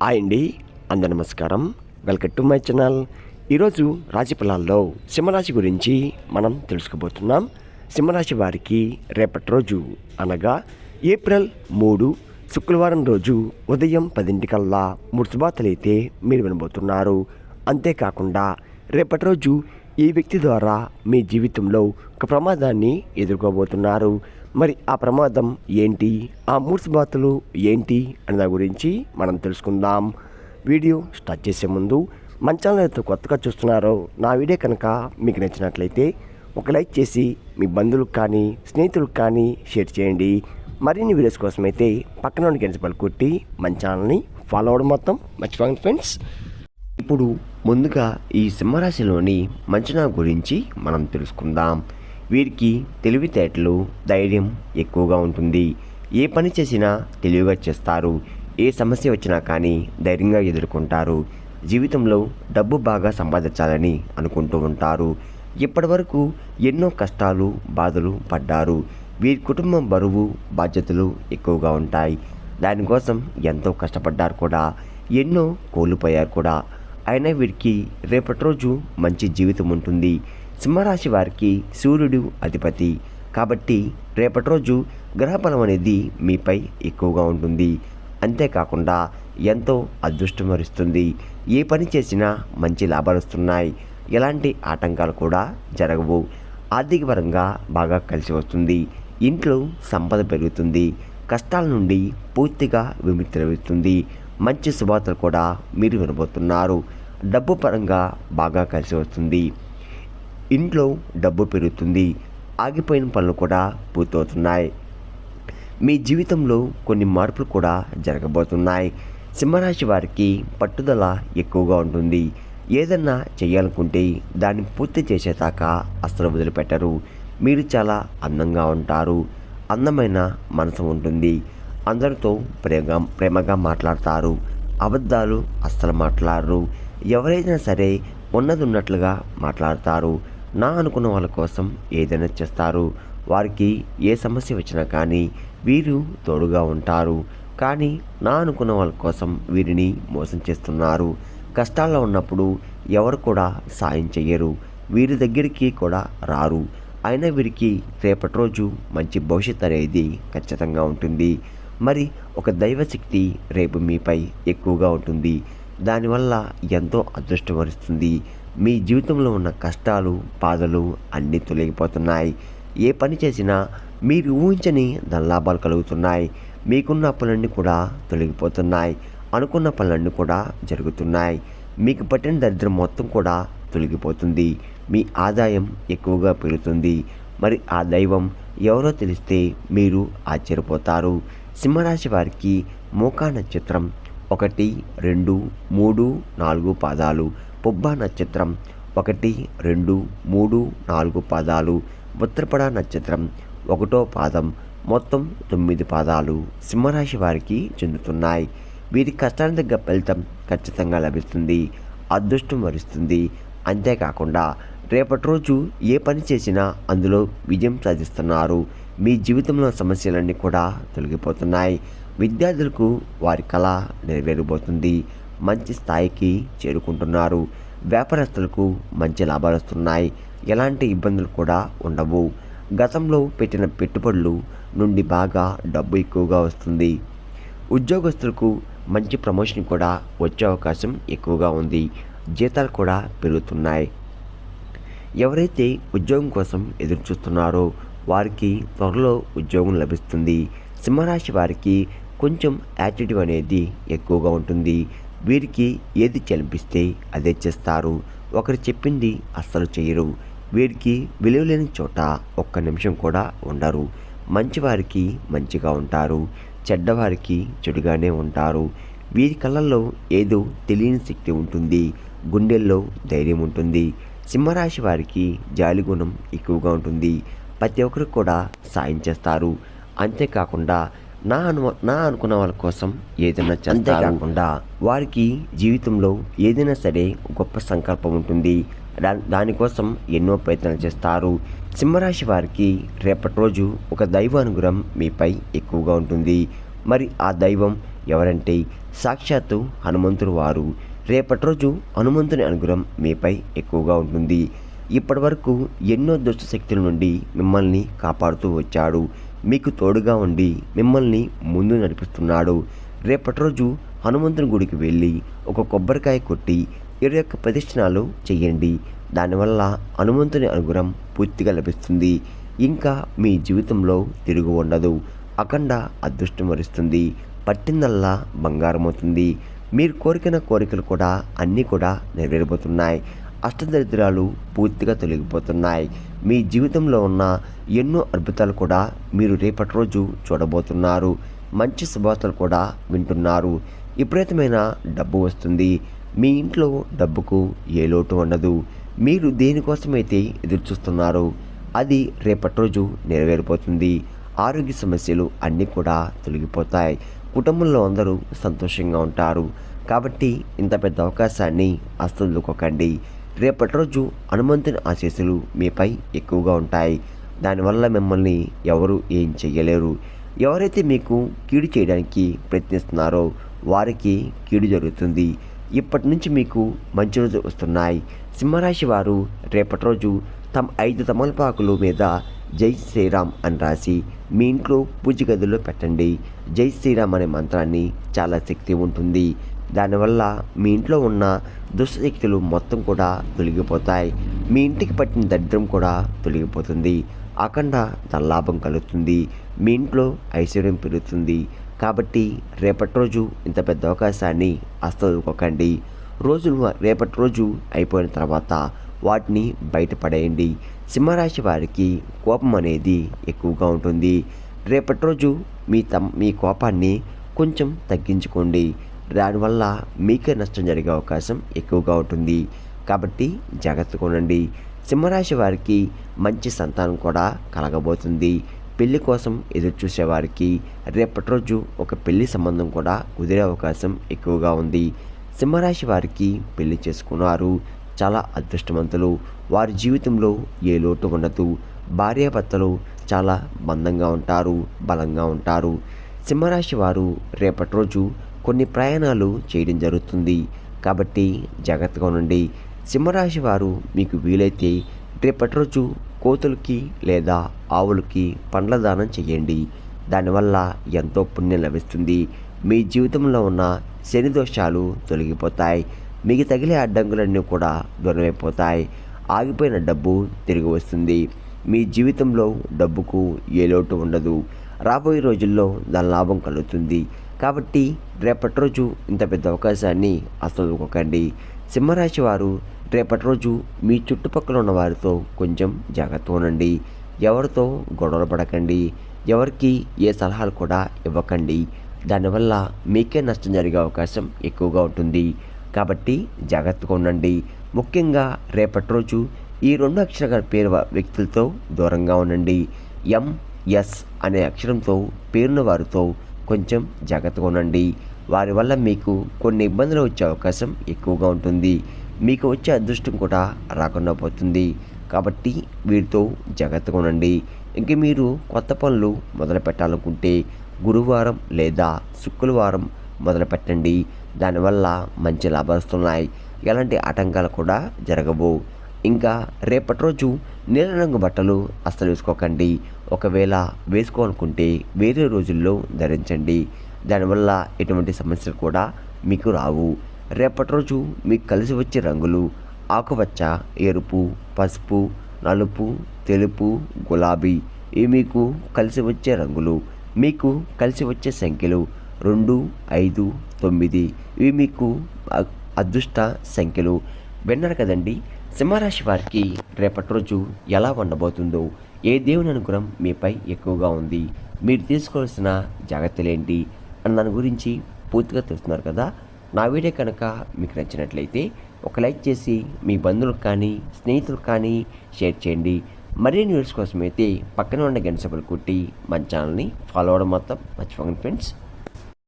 Hi అండి, అందరి నమస్కారం. Welcome to my channel. ఈరోజు రాశి ఫలాల్లో సింహరాశి గురించి మనం తెలుసుకోబోతున్నాం. సింహరాశి వారికి రేపటి రోజు అనగా ఏప్రిల్ 3 శుక్రవారం రోజు ఉదయం 10 ముర్సుబాతలైతే మీరు వినబోతున్నారు. అంతేకాకుండా రేపటి రోజు ఈ వ్యక్తి ద్వారా మీ జీవితంలో ఒక ప్రమాదాన్ని ఎదుర్కోబోతున్నారు. మరి ఆ ప్రమాదం ఏంటి, ఆ మూర్ఛబాతులు ఏంటి అనే దాని గురించి మనం తెలుసుకుందాం. వీడియో స్టార్ట్ చేసే ముందు మన ఛానల్ అయితే కొత్తగా చూస్తున్నారో నా వీడియో కనుక మీకు నచ్చినట్లయితే ఒక లైక్ చేసి మీ బంధువులకు కానీ స్నేహితులకు కానీ షేర్ చేయండి. మరిన్ని వీడియోస్ కోసం అయితే పక్కన ఉన్న గంట సింబల్ కొట్టి మన ఛానల్ని ఫాలో అవ్వడం మొత్తం మర్చిపోండి ఫ్రెండ్స్. ఇప్పుడు ముందుగా ఈ సింహరాశిలోని మంచనా గురించి మనం తెలుసుకుందాం. వీరికి తెలివితేటలు, ధైర్యం ఎక్కువగా ఉంటుంది. ఏ పని చేసినా తెలివిగా చేస్తారు. ఏ సమస్య వచ్చినా కానీ ధైర్యంగా ఎదుర్కొంటారు. జీవితంలో డబ్బు బాగా సంపాదించాలని అనుకుంటూ ఉంటారు. ఇప్పటివరకు ఎన్నో కష్టాలు, బాధలు పడ్డారు. వీరి కుటుంబం బరువు, బాధ్యతలు ఎక్కువగా ఉంటాయి. దానికోసం ఎంతో కష్టపడ్డారు కూడా, ఎన్నో కోల్పోయారు కూడా. అయినా వీరికి రేపటి రోజు మంచి జీవితం ఉంటుంది. సింహరాశి వారికి సూర్యుడు అధిపతి కాబట్టి రేపటి రోజు గ్రహబలం అనేది మీపై ఎక్కువగా ఉంటుంది. అంతేకాకుండా ఎంతో అదృష్టం వరిస్తుంది. ఏ పని చేసినా మంచి లాభాలు వస్తున్నాయి. ఎలాంటి ఆటంకాలు కూడా జరగవు. ఆర్థికపరంగా బాగా కలిసి వస్తుంది. ఇంట్లో సంపద పెరుగుతుంది. కష్టాల నుండి పూర్తిగా విముక్తి లభిస్తుంది. మంచి శుభార్తలు కూడా మీరు వినబోతున్నారు. డబ్బు పరంగా బాగా కలిసి వస్తుంది. ఇంట్లో డబ్బు పెరుగుతుంది. ఆగిపోయిన పనులు కూడా పూర్తవుతున్నాయి. మీ జీవితంలో కొన్ని మార్పులు కూడా జరగబోతున్నాయి. సింహరాశి వారికి పట్టుదల ఎక్కువగా ఉంటుంది. ఏదన్నా చేయాలనుకుంటే దాన్ని పూర్తి చేసేదాకా అస్సలు వదిలిపెట్టరు. మీరు చాలా అందంగా ఉంటారు. అందమైన మనసు ఉంటుంది. అందరితో ప్రేమగా మాట్లాడతారు. అబద్ధాలు అస్సలు మాట్లాడరు. ఎవరైనా సరే ఉన్నది ఉన్నట్లుగా మాట్లాడతారు. నా అనుకున్న వాళ్ళ కోసం ఏదైనా చేస్తారు. వారికి ఏ సమస్య వచ్చినా కానీ వీరు తోడుగా ఉంటారు. కానీ నా అనుకున్న వాళ్ళ కోసం వీరిని మోసం చేస్తున్నారు. కష్టాల్లో ఉన్నప్పుడు ఎవరు కూడా సాయం చెయ్యరు. వీరి దగ్గరికి కూడా రారు. అయినా వీరికి రేపటి రోజు మంచి భవిష్యత్తు అనేది ఖచ్చితంగా ఉంటుంది. మరి ఒక దైవశక్తి రేపు మీపై ఎక్కువగా ఉంటుంది. దానివల్ల ఎంతో అదృష్టం వరిస్తుంది. మీ జీవితంలో ఉన్న కష్టాలు, బాధలు అన్నీ తొలగిపోతున్నాయి. ఏ పని చేసినా మీరు ఊహించని ధనలాభాలు కలుగుతున్నాయి. మీకున్న అప్పులన్నీ కూడా తొలగిపోతున్నాయి. అనుకున్న పనులన్నీ కూడా జరుగుతున్నాయి. మీకు పట్టిన దరిద్రం మొత్తం కూడా తొలగిపోతుంది. మీ ఆదాయం ఎక్కువగా పెరుగుతుంది. మరి ఆ దైవం ఎవరో తెలిస్తే మీరు ఆశ్చర్యపోతారు. సింహరాశి వారికి మూకా నక్షత్రం 1, 2, 3, 4 పాదాలు, పుబ్బ నక్షత్రం 1, 2, 3, 4 పాదాలు, ఉత్తరపడ నక్షత్రం 1వ పాదం, మొత్తం 9 పాదాలు సింహరాశి వారికి చెందుతున్నాయి. వీరి కష్టానికి తగ్గ ఫలితం ఖచ్చితంగా లభిస్తుంది. అదృష్టం వరిస్తుంది. అంతేకాకుండా రేపటి రోజు ఏ పని చేసినా అందులో విజయం సాధిస్తున్నారు. మీ జీవితంలో సమస్యలన్నీ కూడా తొలగిపోతున్నాయి. విద్యార్థులకు వారి కళ నెరవేరబోతుంది. మంచి స్థాయికి చేరుకుంటున్నారు. వ్యాపారస్తులకు మంచి లాభాలు వస్తున్నాయి. ఎలాంటి ఇబ్బందులు కూడా ఉండవు. గతంలో పెట్టిన పెట్టుబడులు నుండి బాగా డబ్బు ఎక్కువగా వస్తుంది. ఉద్యోగస్తులకు మంచి ప్రమోషన్ కూడా వచ్చే అవకాశం ఎక్కువగా ఉంది. జీతాలు కూడా పెరుగుతున్నాయి. ఎవరైతే ఉద్యోగం కోసం ఎదురు చూస్తున్నారో వారికి త్వరలో ఉద్యోగం లభిస్తుంది. సింహరాశి వారికి కొంచెం యాటిట్యూడ్ అనేది ఎక్కువగా ఉంటుంది. వీరికి ఏది చలిపిస్తే అదే చేస్తారు. ఒకరు చెప్పింది అస్సలు చేయరు. వీరికి విలువలేని చోట ఒక్క నిమిషం కూడా ఉండరు. మంచివారికి మంచిగా ఉంటారు. చెడ్డవారికి చెడుగానే ఉంటారు. వీరి కళ్ళల్లో ఏదో తెలియని శక్తి ఉంటుంది. గుండెల్లో ధైర్యం ఉంటుంది. సింహరాశి వారికి జాలి గుణం ఎక్కువగా ఉంటుంది. ప్రతి ఒక్కరికి కూడా సాయం చేస్తారు. అంతేకాకుండా నా అనుకున్న వాళ్ళ కోసం ఏదైనా చేస్తారు. కాకుండా వారికి జీవితంలో ఏదైనా సరే గొప్ప సంకల్పం ఉంటుంది. దానికోసం ఎన్నో ప్రయత్నాలు చేస్తారు. సింహరాశి వారికి రేపటి రోజు ఒక దైవ అనుగ్రహం మీపై ఎక్కువగా ఉంటుంది. మరి ఆ దైవం ఎవరంటే సాక్షాత్తు హనుమంతుడు వారు. రేపటి రోజు హనుమంతుని అనుగ్రహం మీపై ఎక్కువగా ఉంటుంది. ఇప్పటి వరకు ఎన్నో దుష్ట శక్తుల నుండి మిమ్మల్ని కాపాడుతూ వచ్చాడు. మీకు తోడుగా ఉండి మిమ్మల్ని ముందు నడిపిస్తున్నాడు. రేపటి రోజు హనుమంతుని గుడికి వెళ్ళి ఒక కొబ్బరికాయ కొట్టి 21 ప్రదక్షిణాలు చెయ్యండి. దానివల్ల హనుమంతుని అనుగ్రహం పూర్తిగా లభిస్తుంది. ఇంకా మీ జీవితంలో తిరుగు ఉండదు. అఖండ అదృష్టం వరిస్తుంది. పట్టిందల్లా బంగారం అవుతుంది. మీరు కోరికన కోరికలు కూడా అన్నీ కూడా నెరవేరబోతున్నాయి. అష్టదరిద్రాలు పూర్తిగా తొలగిపోతున్నాయి. మీ జీవితంలో ఉన్న ఎన్నో అద్భుతాలు కూడా మీరు రేపటి రోజు చూడబోతున్నారు. మంచి శుభవార్తలు కూడా వింటున్నారు. విపరీతమైన డబ్బు వస్తుంది. మీ ఇంట్లో డబ్బుకు ఏ లోటు ఉండదు. మీరు దేనికోసమైతే ఎదురు చూస్తున్నారో అది రేపటి రోజు నెరవేరిపోతుంది. ఆరోగ్య సమస్యలు అన్నీ కూడా తొలగిపోతాయి. కుటుంబంలో అందరూ సంతోషంగా ఉంటారు. కాబట్టి ఇంత పెద్ద అవకాశాన్ని అస్సలుకోకండి. రేపటి రోజు హనుమంతుని ఆశీస్సులు మీపై ఎక్కువగా ఉంటాయి. దానివల్ల మిమ్మల్ని ఎవరు ఏం చెయ్యలేరు. ఎవరైతే మీకు కీడు చేయడానికి ప్రయత్నిస్తున్నారో వారికి కీడు జరుగుతుంది. ఇప్పటి నుంచి మీకు మంచి రోజు వస్తున్నాయి. సింహరాశి వారు రేపటి రోజు 5 తమలపాకుల మీద జై శ్రీరామ్ అని రాసి మీ ఇంట్లో పూజ గదిలో పెట్టండి. జై శ్రీరామ్ అనే మంత్రాన్ని చాలా శక్తి ఉంటుంది. దానివల్ల మీ ఇంట్లో ఉన్న దుష్టశక్తులు మొత్తం కూడా తొలగిపోతాయి. మీ ఇంటికి పట్టిన దరిద్రం కూడా తొలగిపోతుంది. అఖండ ధనలాభం కలుగుతుంది. మీ ఇంట్లో ఐశ్వర్యం పెరుగుతుంది. కాబట్టి రేపటి రోజు ఇంత పెద్ద అవకాశాన్ని అస్సలుకోకండి. రేపటి రోజు అయిపోయిన తర్వాత వాటిని బయటపడేయండి. సింహరాశి వారికి కోపం అనేది ఎక్కువగా ఉంటుంది. రేపటి రోజు మీ కోపాన్ని కొంచెం తగ్గించుకోండి. దానివల్ల మీకే నష్టం జరిగే అవకాశం ఎక్కువగా ఉంటుంది. కాబట్టి జాగ్రత్తగా ఉండండి. సింహరాశి వారికి మంచి సంతానం కూడా కలగబోతుంది. పెళ్లి కోసం ఎదురు చూసేవారికి రేపటి రోజు ఒక పెళ్లి సంబంధం కూడా కుదిరే అవకాశం ఎక్కువగా ఉంది. సింహరాశి వారికి పెళ్లి చేసుకున్నారు. చాలా అదృష్టవంతులు. వారి జీవితంలో ఏ లోటు ఉండదు. భార్యాభర్తలు చాలా బంధంగా ఉంటారు, బలంగా ఉంటారు. సింహరాశి వారు రేపటి రోజు కొన్ని ప్రయాణాలు చేయడం జరుగుతుంది. కాబట్టి జాగ్రత్తగా ఉండండి. సింహరాశి వారు మీకు వీలైతే రేపటి రోజు కోతులకి లేదా ఆవులకి పండ్ల దానం చేయండి. దానివల్ల ఎంతో పుణ్యం లభిస్తుంది. మీ జీవితంలో ఉన్న శని దోషాలు తొలగిపోతాయి. మీకు తగిలే అడ్డంకులన్నీ కూడా దూరమైపోతాయి. ఆగిపోయిన డబ్బు తిరిగి వస్తుంది. మీ జీవితంలో డబ్బుకు ఏ లోటు ఉండదు. రాబోయే రోజుల్లో దాని లాభం కలుగుతుంది. కాబట్టి రేపటి రోజు ఇంత పెద్ద అవకాశాన్ని అస్సలుకోకండి. సింహరాశి వారు రేపటి రోజు మీ చుట్టుపక్కల ఉన్న వారితో కొంచెం జాగ్రత్తగా ఉండండి. ఎవరితో గొడవలు పడకండి. ఎవరికి ఏ సలహాలు కూడా ఇవ్వకండి. దానివల్ల మీకే నష్టం జరిగే అవకాశం ఎక్కువగా ఉంటుంది. కాబట్టి జాగ్రత్తగా ఉండండి. ముఖ్యంగా రేపటి రోజు ఈ 2 అక్షరాల పేరు వ్యక్తులతో దూరంగా ఉండండి. MS అనే అక్షరంతో పేరున్న వారితో కొంచెం జాగ్రత్తగా ఉండండి. వారి వల్ల మీకు కొన్ని ఇబ్బందులు వచ్చే అవకాశం ఎక్కువగా ఉంటుంది. మీకు వచ్చే అదృష్టం కూడా రాకుండా పోతుంది. కాబట్టి వీరితో జాగ్రత్తగా ఉండండి. ఇంక మీరు కొత్త పనులు మొదలు పెట్టాలనుకుంటే గురువారం లేదా శుక్రవారం మొదలు పెట్టండి. దానివల్ల మంచి లాభాలు వస్తున్నాయి. ఎలాంటి ఆటంకాలు కూడా జరగవు. ఇంకా రేపటి రోజు నీల రంగు బట్టలు అస్సలు వేసుకోకండి. ఒకవేళ వేసుకోవాలనుకుంటే వేరే రోజుల్లో ధరించండి. దానివల్ల ఎటువంటి సమస్యలు కూడా మీకు రావు. రేపటి రోజు మీకు కలిసి వచ్చే రంగులు ఆకుపచ్చ, ఎరుపు, పసుపు, నలుపు, తెలుపు, గులాబీ. ఇవి మీకు కలిసి వచ్చే రంగులు. మీకు కలిసి వచ్చే సంఖ్యలు 2, 5, 9. ఇవి మీకు అదృష్ట సంఖ్యలు. విన్నారు కదండి, సింహరాశి వారికి రేపటి రోజు ఎలా ఉండబోతుందో, ఏ దేవుని అనుగ్రహం మీపై ఎక్కువగా ఉంది, మీరు తీసుకోవాల్సిన జాగ్రత్తలు ఏంటి అన్న దాని గురించి పూర్తిగా తెలుస్తున్నారు కదా. నా వీడియో కనుక మీకు నచ్చినట్లయితే ఒక లైక్ చేసి మీ బంధువులకు కానీ స్నేహితులకు కానీ షేర్ చేయండి. మరిన్ని న్యూస్ కోసం అయితే పక్కన ఉన్న గంట సింబల్ కొట్టి మన ఛానల్ని ఫాలో అవ్వడం మాత్రం మర్చిపోకండి ఫ్రెండ్స్.